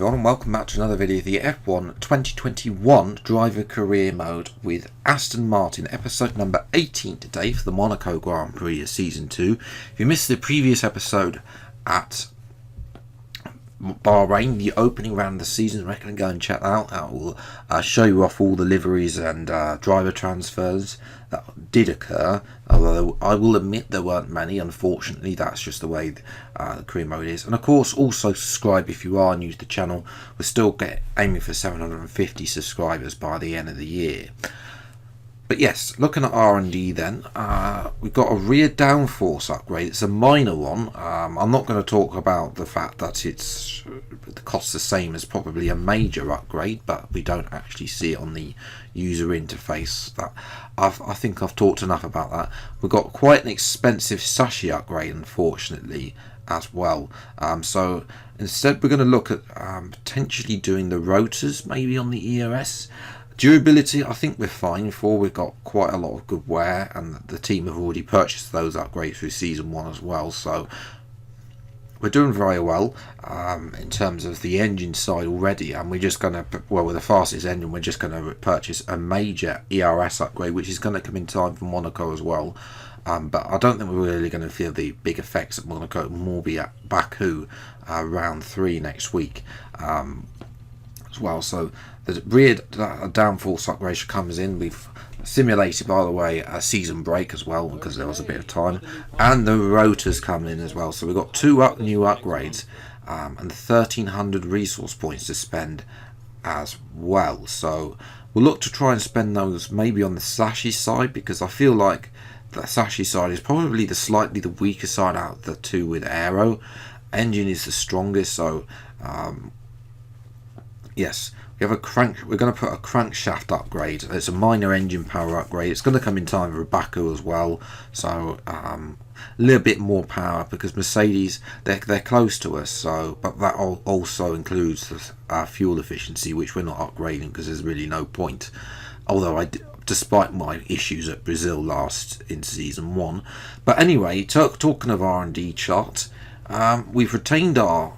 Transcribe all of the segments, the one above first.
everyone, and welcome back to another video of the F1 2021 Driver Career Mode with Aston Martin, episode number 18 today for the Monaco Grand Prix of Season 2. If you missed the previous episode at Bahrain, the opening round of the season, I reckon go and check that out. I will show you off all the liveries and driver transfers that did occur, although I will admit there weren't many. Unfortunately, that's just the way the career mode is. And of course, also subscribe if you are new to the channel. We're still aiming for 750 subscribers by the end of the year. But yes, looking at R&D then, we've got a rear downforce upgrade. It's a minor one. I'm not going to talk about the fact that the cost's the same as probably a major upgrade, but we don't actually see it on the user interface. I think I've talked enough about that. We've got quite an expensive sashi upgrade, unfortunately, as well. So instead we're going to look at potentially doing the rotors maybe on the ERS. Durability, I think we're fine for. We've got quite a lot of good wear, and the team have already purchased those upgrades through Season 1 as well, so we're doing very well in terms of the engine side already. And we're just going to, well, with the fastest engine, we're just going to purchase a major ERS upgrade, which is going to come in time for Monaco as well. But I don't think we're really going to feel the big effects at Monaco. More be at Baku round 3 next week as well. So the rear downforce upgrade comes in. We've simulated, by the way, a season break as well because there was a bit of time, and the rotors come in as well. So we've got two new upgrades and 1300 resource points to spend as well. So we'll look to try and spend those maybe on the sashi side, because I feel like the sashi side is probably slightly the weaker side out of the two with aero. Engine is the strongest, so yes, we have we're going to put a crankshaft upgrade. It's a minor engine power upgrade. It's going to come in time for Baku as well, so a little bit more power, because Mercedes, they're close to us. So, but that also includes the fuel efficiency, which we're not upgrading because there's really no point. Although despite my issues at Brazil in Season 1. But anyway, talking of R&D chart, we've retained our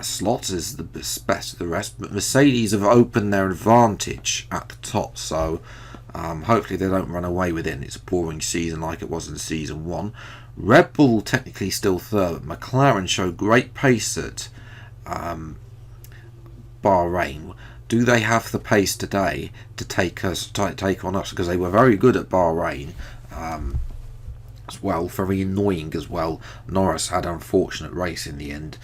slots as the best of the rest, but Mercedes have opened their advantage at the top, so hopefully they don't run away with it and it's a boring season like it was in Season 1. Red Bull technically still third. McLaren showed great pace at Bahrain. Do they have the pace today to take on us? Because they were very good at Bahrain as well, very annoying as well. Norris had an unfortunate race in the end,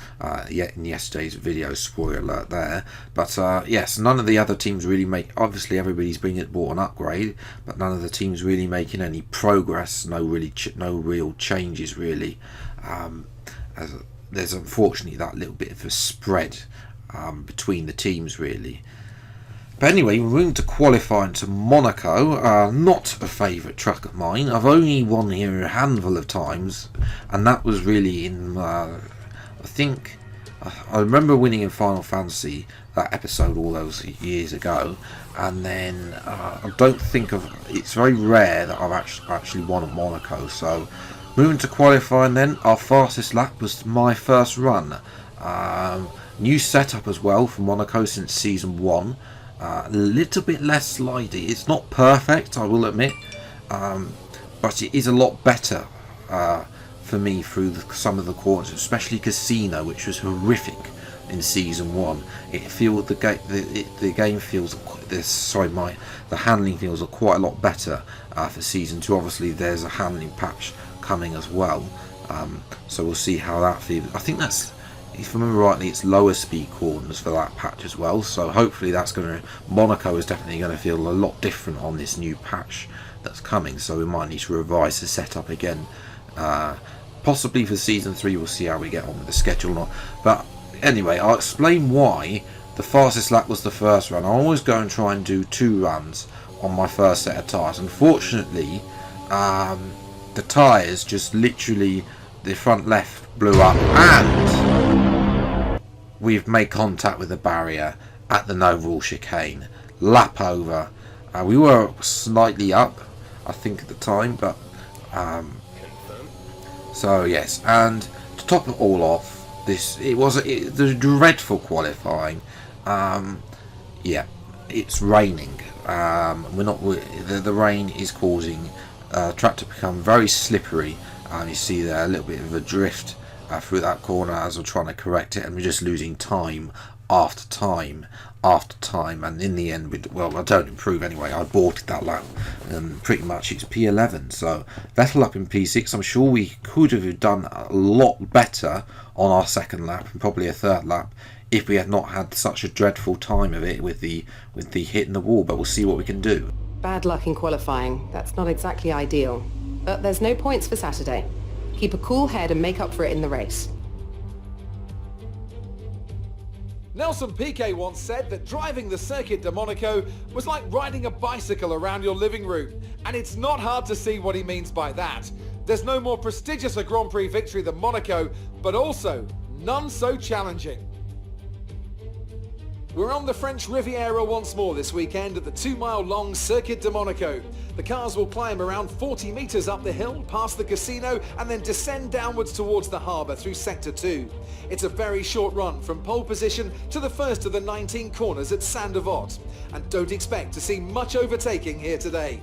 yet in yesterday's video, spoiler alert there. But yes, none of the other teams really obviously everybody's bought an upgrade, but none of the teams really making any progress. No real changes really. There's unfortunately that little bit of a spread between the teams really. But anyway, we're moving to qualifying to Monaco. Not a favourite track of mine. I've only won here a handful of times, and that was really in, I think, I remember winning in Final Fantasy, that episode all those years ago, and then I don't think it's very rare that I've actually won at Monaco. So moving to qualifying then, our fastest lap was my first run. New setup as well for Monaco since Season 1. A little bit less slidey. It's not perfect, I will admit, but it is a lot better for me through some of the corners, especially Casino, which was horrific in Season 1. It feels the game feels the handling feels quite a lot better for Season 2. Obviously, there's a handling patch coming as well, so we'll see how that feels. I think that's, if I remember rightly, it's lower speed corners for that patch as well, so hopefully Monaco is definitely going to feel a lot different on this new patch that's coming, so we might need to revise the setup again, possibly for Season 3. We'll see how we get on with the schedule. But anyway, I'll explain why the fastest lap was the first run. I always go and try and do 2 runs on my first set of tyres. Unfortunately, the tyres just literally, the front left blew up, and we've made contact with the barrier at the no rule chicane. Lap over. We were slightly up, I think, at the time, but so yes. And to top it all off, it was the dreadful qualifying. Yeah, it's raining. The rain is causing the track to become very slippery. You see there a little bit of a drift through that corner as we're trying to correct it, and we're just losing time after time after time, and in the end, I don't improve anyway. I aborted that lap, and pretty much it's P11. So Vettel up in P6. I'm sure we could have done a lot better on our second lap and probably a third lap if we had not had such a dreadful time of it with the hitting the wall. But we'll see what we can do. Bad luck in qualifying. That's not exactly ideal. But there's no points for Saturday. Keep a cool head and make up for it in the race. Nelson Piquet once said that driving the Circuit de Monaco was like riding a bicycle around your living room, and it's not hard to see what he means by that. There's no more prestigious a Grand Prix victory than Monaco, but also none so challenging. We're on the French Riviera once more this weekend at the 2-mile-long Circuit de Monaco. The cars will climb around 40 metres up the hill, past the casino, and then descend downwards towards the harbour through Sector 2. It's a very short run from pole position to the first of the 19 corners at Saint-Devote, and don't expect to see much overtaking here today.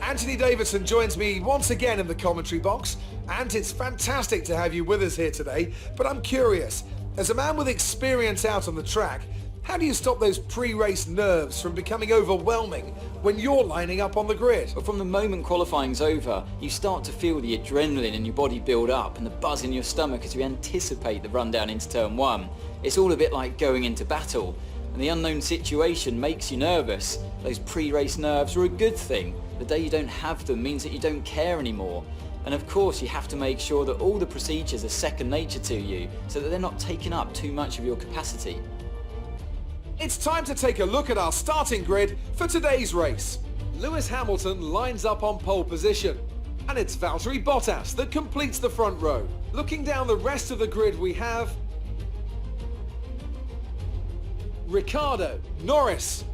Anthony Davidson joins me once again in the commentary box, and it's fantastic to have you with us here today, but I'm curious, as a man with experience out on the track, how do you stop those pre-race nerves from becoming overwhelming when you're lining up on the grid? But from the moment qualifying's over, you start to feel the adrenaline in your body build up and the buzz in your stomach as you anticipate the run down into turn 1. It's all a bit like going into battle, and the unknown situation makes you nervous. Those pre-race nerves are a good thing. The day you don't have them means that you don't care anymore. And of course you have to make sure that all the procedures are second nature to you so that they're not taking up too much of your capacity. It's time to take a look at our starting grid for today's race. Lewis Hamilton lines up on pole position, and it's Valtteri Bottas that completes the front row. Looking down the rest of the grid, we have Ricciardo, Norris,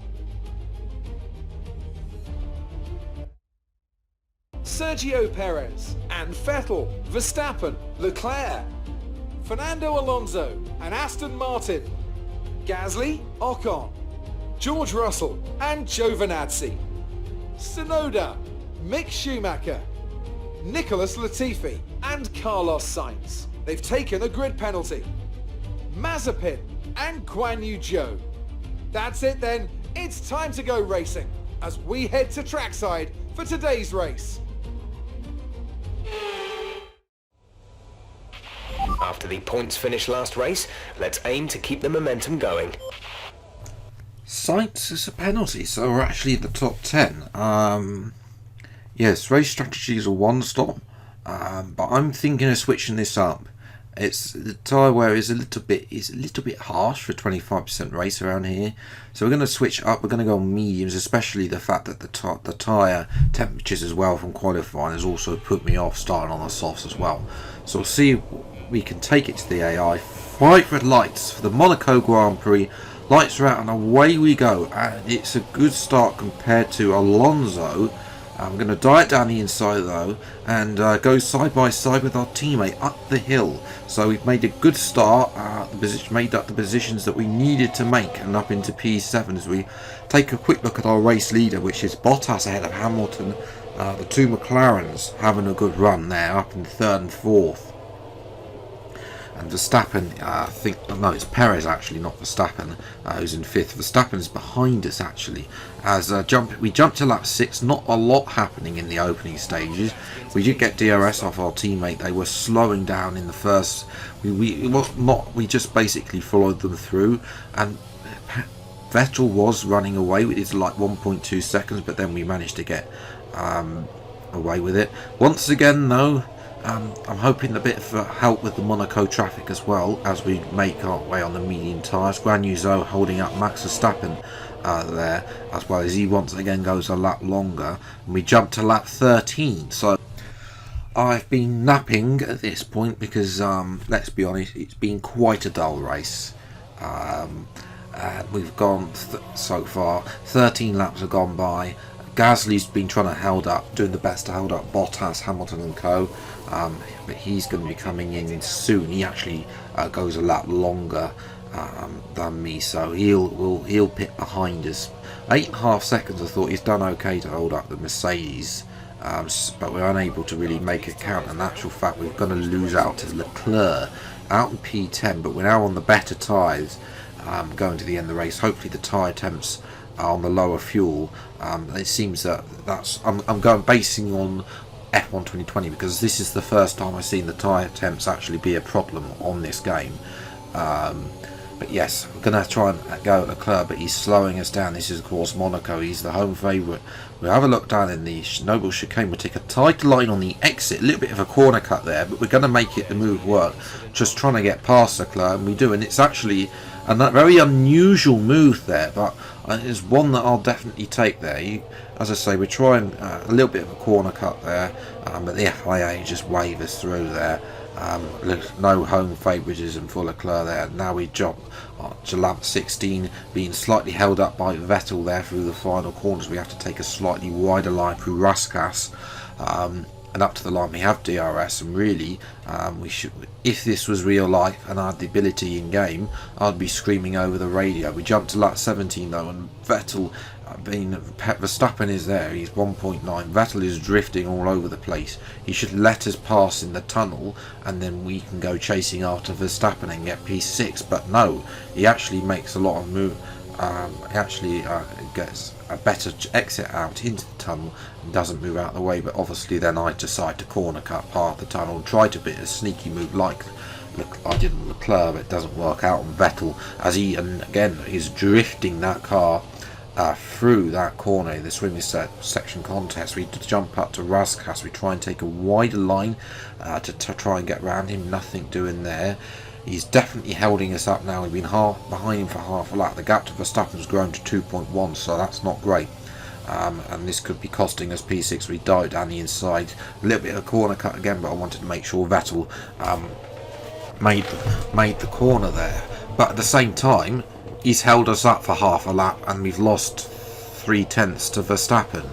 Sergio Perez and Vettel, Verstappen, Leclerc, Fernando Alonso and Aston Martin, Gasly, Ocon, George Russell and Giovinazzi, Tsunoda, Mick Schumacher, Nicholas Latifi and Carlos Sainz. They've taken a grid penalty. Mazepin and Guan Yu Zhou. That's it then, it's time to go racing as we head to trackside for today's race. After the points finish last race, let's aim to keep the momentum going. Sainz is a penalty, so we're actually in the top 10. Yes, race strategy is a one-stop, but I'm thinking of switching this up. It's the tyre wear is a little bit harsh for 25% race around here, so we're going to switch up. We're going to go on mediums, especially the fact that the tyre temperatures as well from qualifying has also put me off starting on the softs as well. So we'll see if we can take it to the AI. Bright red lights for the Monaco Grand Prix. Lights are out and away we go, and it's a good start compared to Alonso. I'm going to dive down the inside though and go side by side with our teammate up the hill. So we've made a good start, made up the positions that we needed to make, and up into P7 as we take a quick look at our race leader, which is Bottas ahead of Hamilton. The two McLarens having a good run there, up in 3rd and 4th. And Verstappen, it's Perez actually, not Verstappen, who's in 5th. Verstappen's behind us actually. As we jumped to lap 6, not a lot happening in the opening stages. We did get DRS off our teammate. They were slowing down in the first. We just basically followed them through, and Vettel was running away with his like 1.2 seconds, but then we managed to get away with it. Once again though, I'm hoping a bit of help with the Monaco traffic as well as we make our way on the medium tyres. Guan Yu Zhou holding up Max Verstappen there, as well as he once again goes a lap longer, and we jump to lap 13. So I've been napping at this point because let's be honest, it's been quite a dull race. We've gone so far 13 laps have gone by, Gasly's been trying to doing the best to hold up Bottas, Hamilton and co. But he's going to be coming in soon. He actually goes a lot longer than me, so he'll pit behind us. 8.5 seconds. I thought he's done okay to hold up the Mercedes, but we're unable to really make it count. In actual fact, we're going to lose out to Leclerc out in P10, but we're now on the better tyres going to the end of the race. Hopefully the tyre temps are on the lower fuel. It seems that's I'm going basing on F1 2020 because this is the first time I've seen the tyre temps actually be a problem on this game. But yes, we're going to try and go at Leclerc, but he's slowing us down. This is, of course, Monaco. He's the home favourite. We'll have a look down in the Noble Chicane. We'll take a tight line on the exit. A little bit of a corner cut there, but we're going to make it the move work. Just trying to get past Leclerc, and we do. And it's actually a very unusual move there, but it's one that I'll definitely take there. As I say, we're trying a little bit of a corner cut there, but the FIA just wave us through there. No home favouritism for Leclerc there. Now we jump to lap 16, being slightly held up by Vettel there through the final corners. We have to take a slightly wider line through Raskas, and up to the line we have DRS. And really, we should, if this was real life and I had the ability in game, I'd be screaming over the radio. We jumped to lap 17 though, and Vettel, Verstappen is there. He's 1.9. Vettel is drifting all over the place. He should let us pass in the tunnel, and then we can go chasing after Verstappen and get P6. But no, he actually makes a lot of move. He actually gets a better exit out into the tunnel and doesn't move out of the way. But obviously, then I decide to corner cut part of the tunnel, try to bit a sneaky move like I did on Leclerc, but it doesn't work out on Vettel as he, and again, is drifting that car through that corner in the swimming section contest. We jump up to Raskas. We try and take a wider line to try and get around him. Nothing doing there. He's definitely holding us up now. We've been behind him for half a lap. The gap to Verstappen's grown to 2.1, so that's not great. And this could be costing us P6. We dive down the inside. A little bit of a corner cut again, but I wanted to make sure Vettel made the corner there. But at the same time, he's held us up for half a lap, and we've lost 0.3 to Verstappen,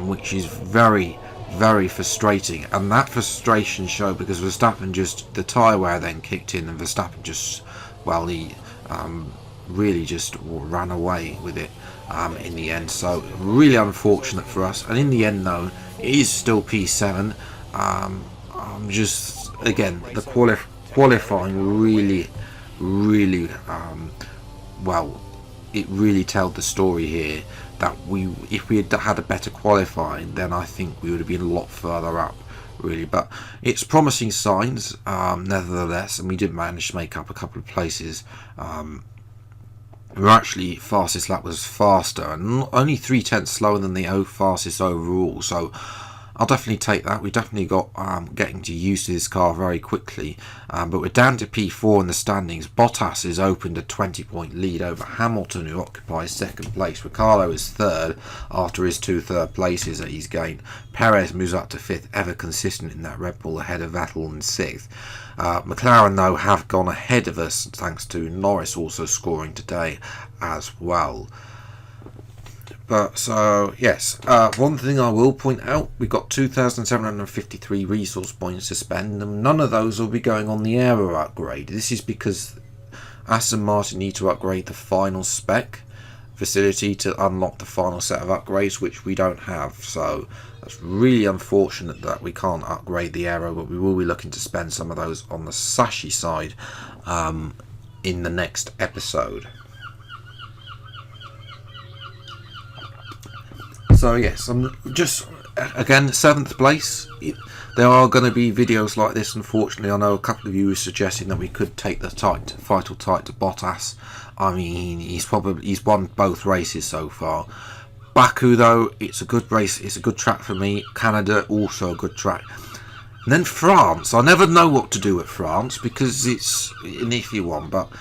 which is very, very frustrating. And that frustration showed because Verstappen the tyre wear then kicked in, and Verstappen he really just ran away with it in the end. So really unfortunate for us. And in the end, though, it is still P7. Again, the qualifying really well, it really told the story here that if we had had a better qualifying, then I think we would have been a lot further up, really. But it's promising signs, nevertheless, and we did manage to make up a couple of places. We're actually, fastest lap was faster, and only 0.3 slower than the fastest overall, so I'll definitely take that. We definitely got getting used to this car very quickly, but we're down to P4 in the standings. Bottas is opened a 20-point lead over Hamilton, who occupies second place. Ricciardo is third after his 2 third places that he's gained. Perez moves up to fifth, ever consistent in that Red Bull, ahead of Vettel in sixth. McLaren, though, have gone ahead of us thanks to Norris also scoring today as well. But so yes, one thing I will point out, we've got 2,753 resource points to spend, and none of those will be going on the aero upgrade. This is because Aston Martin need to upgrade the final spec facility to unlock the final set of upgrades, which we don't have. So that's really unfortunate that we can't upgrade the aero, but we will be looking to spend some of those on the Sashi side in the next episode. So yes, I'm just, again, 7th place. There are going to be videos like this, unfortunately. I know a couple of you were suggesting that we could take the vital tight to Bottas. I mean, he's won both races so far. Baku, though, it's a good race. It's a good track for me. Canada, also a good track. And then France. I never know what to do with France because it's an iffy one, but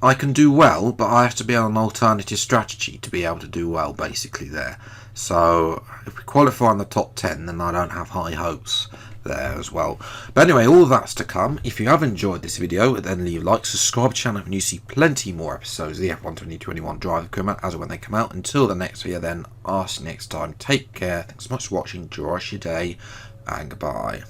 I can do well, but I have to be on an alternative strategy to be able to do well, basically, there. So if we qualify in the top 10, then I don't have high hopes there as well. But anyway, all of that's to come. If you have enjoyed this video, then leave a like, subscribe to the channel, and you see plenty more episodes of the F1 2021 Driver Equipment as and when they come out. Until the next video, then I'll see you next time. Take care. Thanks so much for watching. Enjoy the rest of your day, and goodbye.